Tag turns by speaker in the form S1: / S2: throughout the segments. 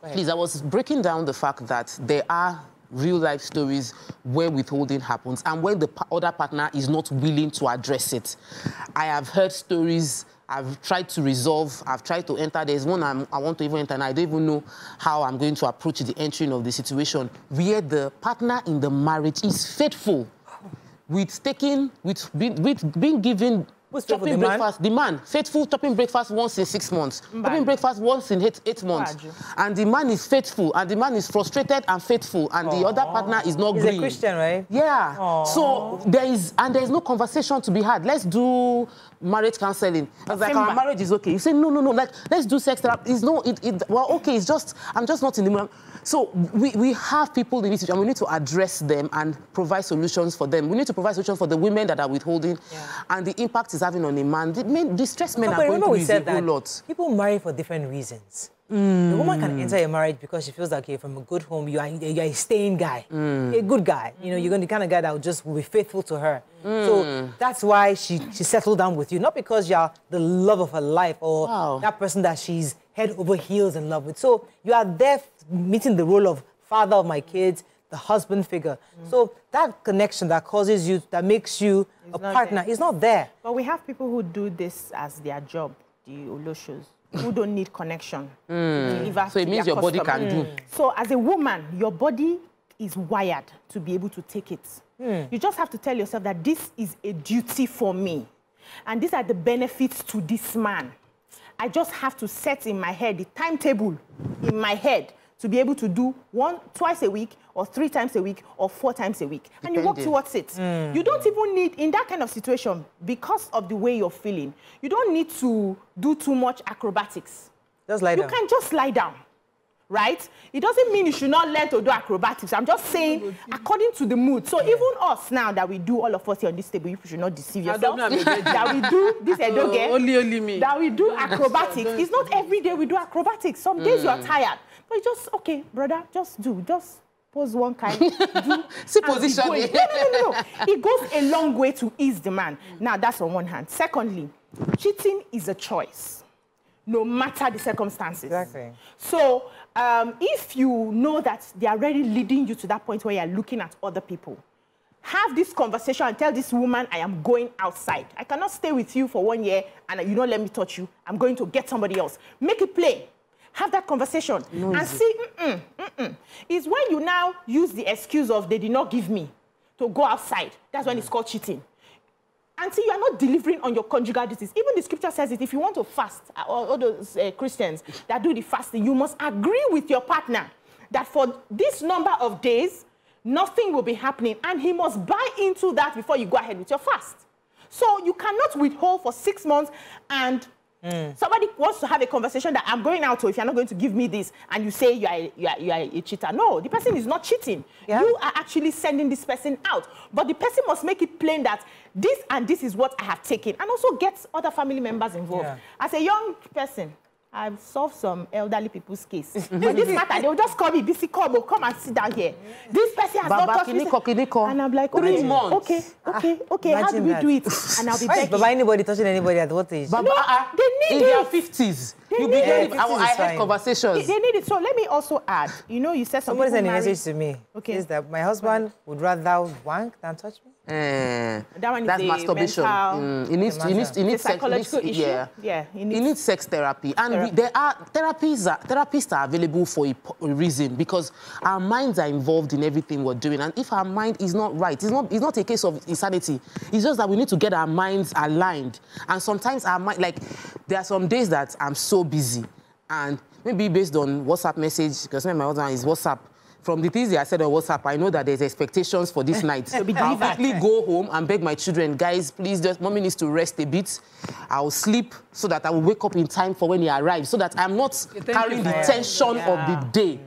S1: Please, I was breaking down the fact that there are real-life stories where withholding happens and when the other partner is not willing to address it. I have heard stories, I've tried to resolve, I've tried to enter. There's one I want to even enter, and I don't even know how I'm going to approach the entering of the situation, where the partner in the marriage is faithful with being given chopping breakfast, the man, faithful, chopping breakfast once in 6 months, chopping breakfast once in eight months. And the man is faithful, and the man is frustrated and faithful, and the other partner is not green.
S2: He's a Christian, right?
S1: Yeah. So there is no conversation to be had. Let's do marriage counseling. I was like, our marriage is okay. You say, no, like, let's do sex therapy. Well, okay, it's just, I'm just not in the mood. So we have people in this situation, and we need to address them and provide solutions for them. We need to provide solutions for the women that are withholding, and the impact is having on a man. The stressed men are going through a whole lot.
S2: People marry for different reasons. The woman can enter a marriage because she feels like, okay, from a good home, you're a staying guy, a good guy. You know, you're going to be the kind of guy that will be faithful to her. So that's why she settled down with you, not because you're the love of her life or that person that she's head over heels in love with. So you are there meeting the role of father of my kids, the husband figure. So that connection that causes you, that makes you a partner, is not there.
S3: But we have people who do this as their job, the Oloshos, who don't need connection.
S1: So it means your body can do.
S3: So as a woman, your body is wired to be able to take it. You just have to tell yourself that this is a duty for me. And these are the benefits to this man. I just have to set in my head the timetable in my head to be able to do twice a week or 3 times a week or 4 times a week. And you work towards it. You don't even need, in that kind of situation, because of the way you're feeling, you don't need to do too much acrobatics.
S2: Just lie down.
S3: You can just lie down, right? It doesn't mean you should not learn to do acrobatics. I'm just saying, according to the mood. So even us now that we do, all of us here on this table, you should not deceive yourself. That we do this edoge,
S4: only me.
S3: That we do acrobatics. It's not every day we do acrobatics. Some days you are tired. But you just, okay, brother, just pose one kind.
S1: See position.
S3: No. It goes a long way to ease the man. Now, that's on one hand. Secondly, cheating is a choice, no matter the circumstances.
S2: Exactly.
S3: So, if you know that they are already leading you to that point where you're looking at other people, have this conversation and tell this woman, I am going outside. I cannot stay with you for 1 year and you don't let me touch you. I'm going to get somebody else. Make it plain. Have that conversation and see, It's when you now use the excuse of they did not give me to go outside. That's when it's called cheating. Until you are not delivering on your conjugal duties. Even the scripture says it, if you want to fast, all those Christians that do the fasting, you must agree with your partner that for this number of days, nothing will be happening. And he must buy into that before you go ahead with your fast. So you cannot withhold for 6 months and somebody wants to have a conversation that I'm going out, or if you're not going to give me this, and you say you are a cheater. No, the person is not cheating. Yeah. You are actually sending this person out. But the person must make it plain that this and this is what I have taken, and also get other family members involved. Yeah. As a young person, I've solved some elderly people's case. But this matter, they'll just call me, BC Kobo, come and sit down here. This person has not touched me. And I'm like, okay,
S1: 3 months.
S3: Okay, how do we do it? And I'll be begging.
S2: But anybody touching anybody at what age?
S3: No, they need
S1: in their 50s. I had conversations.
S3: They need it. So let me also add, you said
S2: somebody sent a message to me. Okay. Is that my husband would rather wank than touch me?
S3: That one is
S1: that's masturbation. He needs
S3: psychological issue.
S1: Yeah. He needs sex therapy. And there are therapists are available for a reason, because our minds are involved in everything we're doing. And if our mind is not right, it's not a case of insanity. It's just that we need to get our minds aligned. And sometimes our mind, like, there are some days that I'm so busy, and maybe based on WhatsApp message, because my husband is WhatsApp. From the things I said on WhatsApp, I know that there's expectations for this night. I'll quickly go home and beg my children, guys, please, mommy needs to rest a bit. I'll sleep so that I will wake up in time for when he arrives, so that I'm not carrying the tension of the day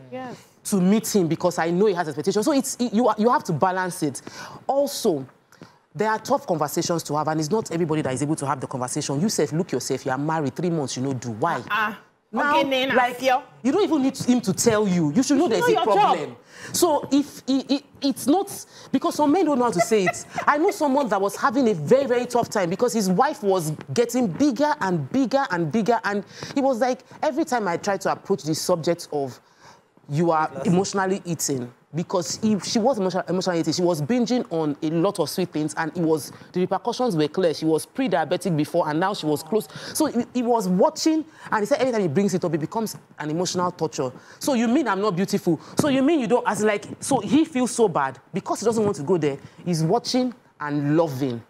S1: to meet him, because I know he has expectations. So you have to balance it. Also, there are tough conversations to have, and it's not everybody that is able to have the conversation. You say, look yourself, you are married, 3 months, you know, do why? Now, like, you don't even need him to tell you. You should know there's a problem. Job. So if it's not, because some men don't know how to say it. I know someone that was having a very, very tough time because his wife was getting bigger and bigger and bigger. And he was like, every time I tried to approach the subject of you are emotionally eating. Because if she was emotionally eating, she was binging on a lot of sweet things, and the repercussions were clear. She was pre-diabetic before, and now she was close. So he was watching, and he said every time he brings it up, it becomes an emotional torture. So you mean I'm not beautiful? So you mean you don't, so he feels so bad because he doesn't want to go there. He's watching and loving.